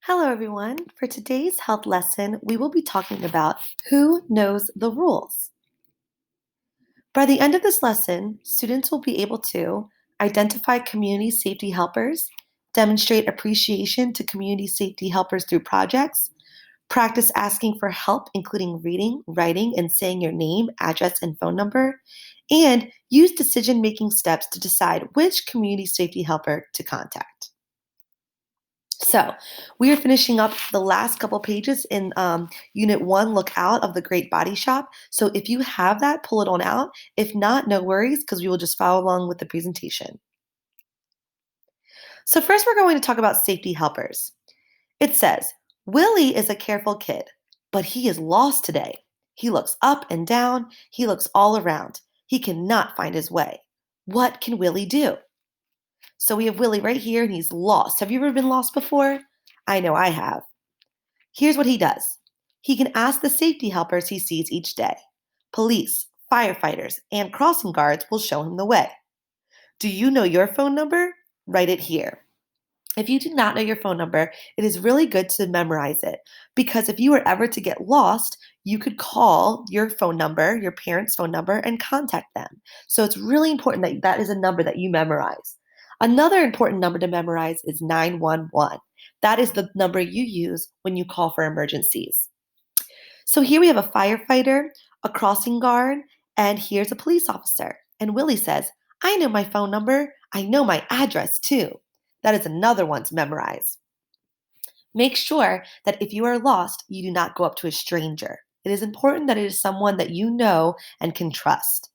Hello, everyone. For today's health lesson, we will be talking about who knows the rules. By the end of this lesson, students will be able to identify community safety helpers, demonstrate appreciation to community safety helpers through projects, practice asking for help, including reading, writing, and saying your name, address, and phone number, and use decision making steps to decide which community safety helper to contact. So, we are finishing up the last couple pages in Unit 1, Look Out of the Great Body Shop. So, if you have that, pull it on out. If not, no worries, because we will just follow along with the presentation. So, first, we're going to talk about safety helpers. It says, Willie is a careful kid, but he is lost today. He looks up and down, he looks all around. He cannot find his way. What can Willie do? So, we have Willie right here, and he's lost. Have you ever been lost before? I know I have. Here's what he does. He can ask the safety helpers he sees each day. Police, firefighters, and crossing guards will show him the way. Do you know your phone number? Write it here. If you do not know your phone number, it is really good to memorize it because if you were ever to get lost, you could call your phone number, your parents' phone number, and contact them. So it's really important that that is a number that you memorize. Another important number to memorize is 911. That is the number you use when you call for emergencies. So here we have a firefighter, a crossing guard, and here's a police officer. And Willie says, I know my phone number. I know my address too. That is another one to memorize. Make sure that if you are lost, you do not go up to a stranger. It is important that it is someone that you know and can trust.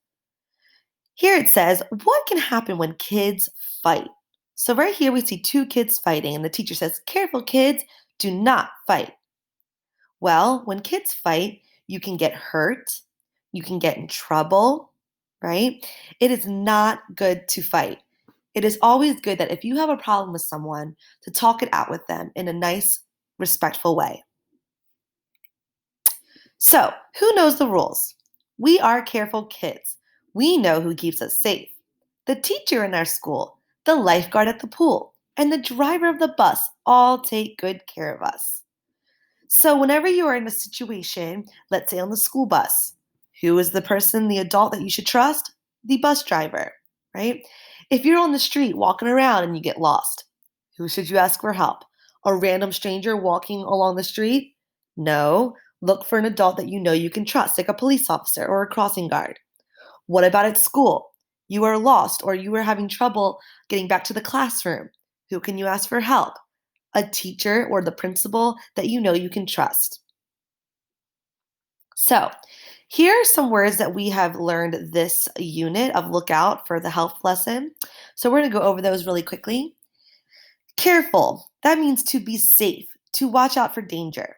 Here it says, what can happen when kids fight? So right here we see two kids fighting, and the teacher says, careful kids, do not fight. Well, when kids fight, you can get hurt, you can get in trouble, right? It is not good to fight. It is always good that if you have a problem with someone, to talk it out with them in a nice, respectful way. So, who knows the rules? We are careful kids. We know who keeps us safe. The teacher in our school, the lifeguard at the pool, and the driver of the bus all take good care of us. So, whenever you are in a situation, let's say on the school bus, who is the person, the adult that you should trust? The bus driver, right? If you're on the street walking around and you get lost, who should you ask for help? A random stranger walking along the street? No. Look for an adult that you know you can trust, like a police officer or a crossing guard. What about at school? You are lost or you are having trouble getting back to the classroom. Who can you ask for help? A teacher or the principal that you know you can trust. So, here are some words that we have learned this unit of Lookout for the health lesson. So, we're going to go over those really quickly. Careful, that means to be safe, to watch out for danger.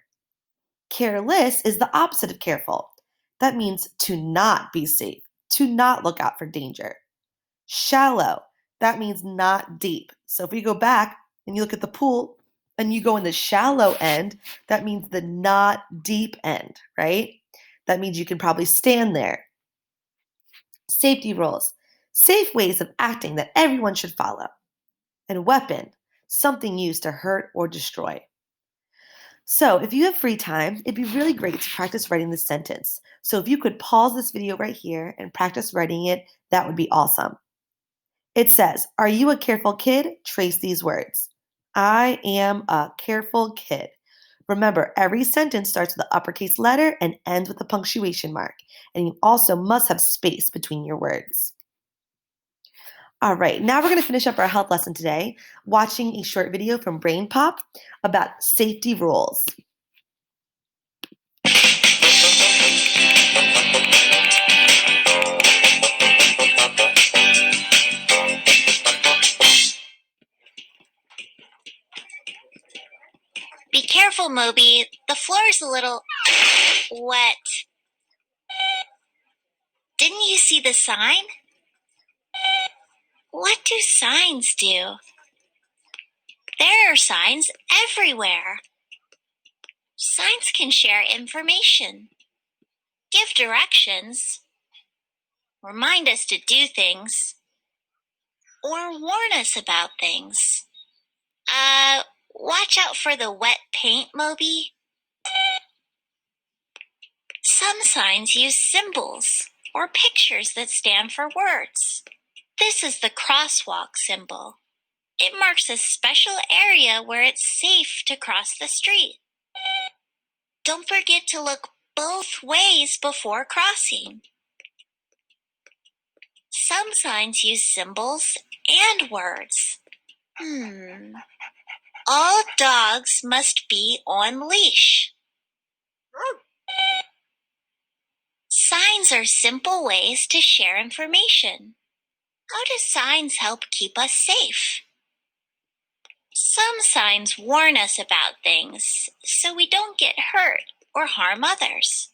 Careless is the opposite of careful. That means to not be safe, to not look out for danger. Shallow, that means not deep. So if we go back and you look at the pool and you go in the shallow end, that means the not deep end, right? That means you can probably stand there. Safety rules, safe ways of acting that everyone should follow. And weapon, something used to hurt or destroy. So, if you have free time, it'd be really great to practice writing this sentence. So, if you could pause this video right here and practice writing it, that would be awesome. It says, Are you a careful kid? Trace these words. I am a careful kid. Remember, every sentence starts with an uppercase letter and ends with a punctuation mark. And you also must have space between your words. All right, now we're going to finish up our health lesson today, watching a short video from Brain Pop about safety rules. Be careful, Moby. The floor is a little wet. Didn't you see the sign? What do signs do? There are signs everywhere. Signs can share information, give directions, remind us to do things, or warn us about things. Watch out for the wet paint, Moby. Some signs use symbols or pictures that stand for words. This is the crosswalk symbol. It marks a special area where it's safe to cross the street. Don't forget to look both ways before crossing. Some signs use symbols and words. All dogs must be on leash. Signs are simple ways to share information. How do signs help keep us safe? Some signs warn us about things so we don't get hurt or harm others.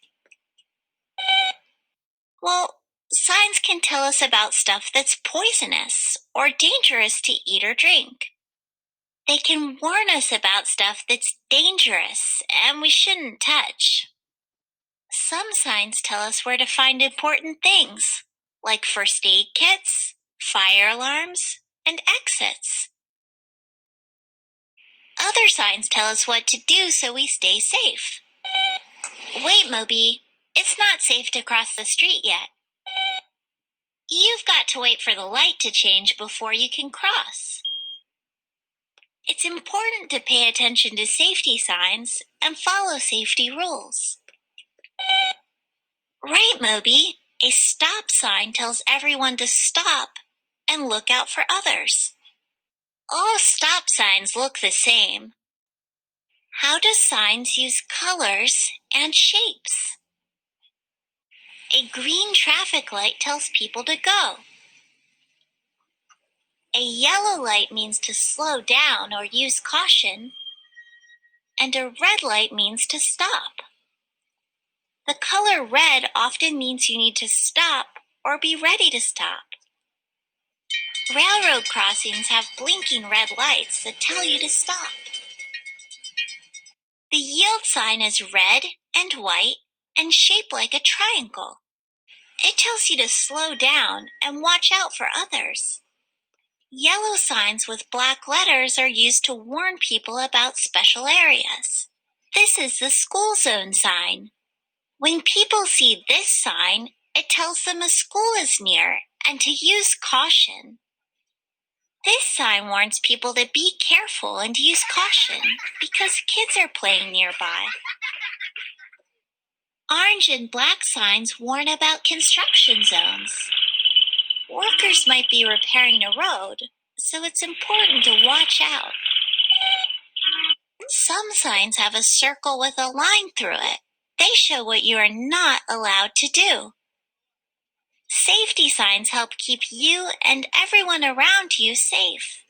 Well, signs can tell us about stuff that's poisonous or dangerous to eat or drink. They can warn us about stuff that's dangerous and we shouldn't touch. Some signs tell us where to find important things, like first aid kits, fire alarms, and exits. Other signs tell us what to do so we stay safe. Wait, Moby, it's not safe to cross the street yet. You've got to wait for the light to change before you can cross. It's important to pay attention to safety signs and follow safety rules. Right, Moby, a stop sign tells everyone to stop and look out for others. All stop signs look the same. How do signs use colors and shapes? A green traffic light tells people to go. A yellow light means to slow down or use caution, and a red light means to stop. The color red often means you need to stop or be ready to stop. Railroad crossings have blinking red lights that tell you to stop. The yield sign is red and white and shaped like a triangle. It tells you to slow down and watch out for others. Yellow signs with black letters are used to warn people about special areas. This is the school zone sign. When people see this sign, it tells them a school is near and to use caution. This sign warns people to be careful and use caution because kids are playing nearby. Orange and black signs warn about construction zones. Workers might be repairing a road, so it's important to watch out. Some signs have a circle with a line through it. They show what you are not allowed to do. Safety signs help keep you and everyone around you safe.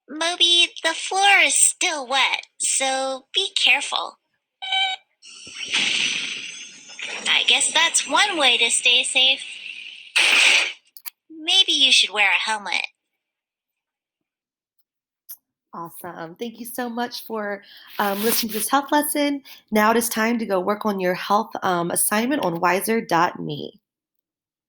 Moby, the floor is still wet, so be careful. I guess that's one way to stay safe. Maybe you should wear a helmet. Awesome. Thank you so much for listening to this health lesson. Now it is time to go work on your health assignment on wiser.me.